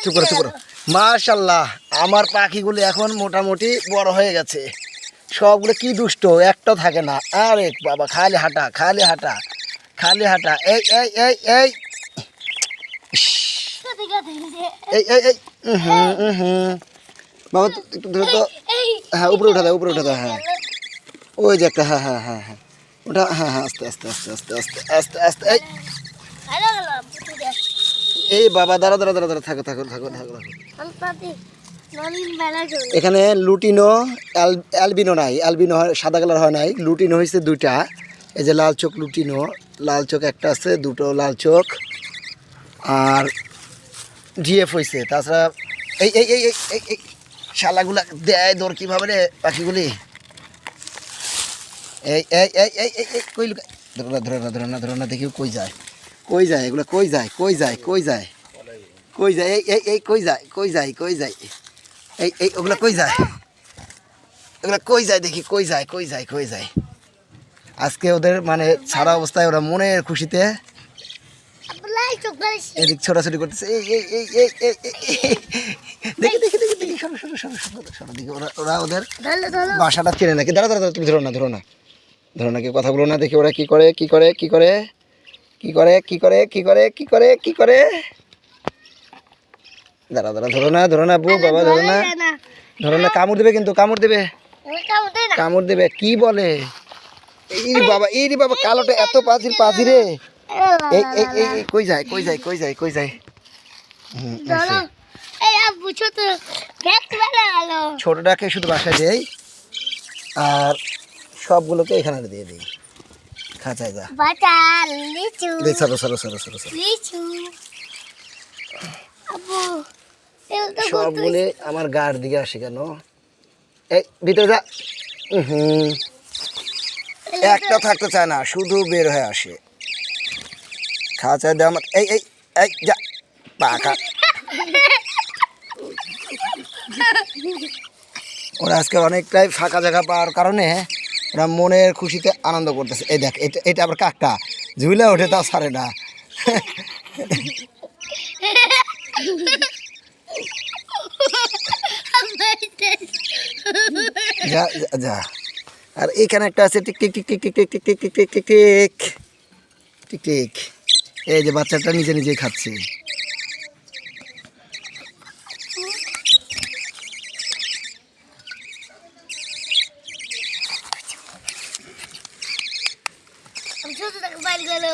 চুপ করো চুপ করো। মাশাআল্লাহ, আমার পাখিগুলো এখন মোটামুটি বড় হয়ে গেছে। সবগুলো কি দুষ্ট, একটা থাকে না। আরে বাবা, খালি হাঁটা খালি হাঁটা খালি হাঁটা। এই এই এই এই এই এই এই বাবা একটু ধরে তো। হ্যাঁ, উপরে উঠা দাও, উপরে উঠা দাও। হ্যাঁ, ওই যে একটা। হ্যাঁ হ্যাঁ হ্যাঁ হ্যাঁ, ওটা। হ্যাঁ হ্যাঁ, আস্তে আস্তে আস্তে আস্তে আস্তে আস্তে আস্তে। এই এই বাবা, দাঁড়া দাঁড়া দাঁড়া দাঁড়া, থাকো থাকো থাকো থাকো। এখানে লুটিনো অ্যালবিনো নাই, অ্যালবিনো সাদা কালার হয় নাই, লুটিনো হয়েছে দুইটা। এই যে লাল চোখ লুটিনো, লাল চোখ একটা আছে, দুটো লাল চোখ। আর জিএফ হয়েছে। তাছাড়া এই এই এই এই এই শালাগুলা দেয় দৌড় কীভাবে রে পাখিগুলি। এই এই এই এই এই এই কই লুকা, ধরো না ধরো না ধরো না ধরো না, দেখি কই যায় কই যায় এগুলো, কই যায় কই যায় কই যায় কই যায়। এই এই এই কই যায় কই যায় কই যায়। এই এই ওগুলা কই যায়, ওগুলা কই যায় দেখি, কই যায় কই যায় কই যায়। আজকে ওদের মানে সারা অবস্থায় ওরা মনের খুশিতে এদিক ছোটাছুটি করতেছে। এই এই এই এই এই দেখি দেখি দেখি দেখি, সরো সরো সরো সরো সরো দিকে। ওরা ওদের বাসাটা চেনে নাকি। দাঁড়া দাঁড়া, তুমি ধরো না ধরো না ধরো না, কি কথা বলো না, দেখি ওরা কি করে কি করে কি করে কি করে কি করে কি করে কি করে কি করে। দাঁড়া দাঁড়া, ধরো না ধরো না বউ বাবা, ধরো না ধরো না, কামড় দেবে কিন্তু, কামড় দেবে কামড় দেবে। কি বলে এই বাবা, এই রে বাবা, কালোটা এত পাজির পাজি রে। এই এই এই কই যায় কই যায় কই যায় কই যায়। ছোটটাকে শুধু বাসায় দেই, আর সবগুলোকে এখানে দিয়ে দিই খাঁচায়। যা সরো সরো সরো সরো সরো। সবগুলো আমার গার দিকে আসে কেন? এই ভিতরে যা। একটা থাকতে চায় না, শুধু বের হয়ে আসে খাঁচায় দেওয়া। এই এই এই যা পাখা। ওরা আজকে অনেকটাই ফাঁকা জায়গা পাওয়ার কারণে ওরা মনের খুশিতে আনন্দ করতেছে। এই দেখ, এটা এটা আবার কাকটা ঝুলে ওঠে, তাও ছাড়ে না। যা যা। আর এখানে একটা আছে tick tick tick tick tick tick tick tick tick tick tick tick tick tick. এই যে বাচ্চাটা নিজে নিজেই খাচ্ছে। ছোট বাইরে গেল।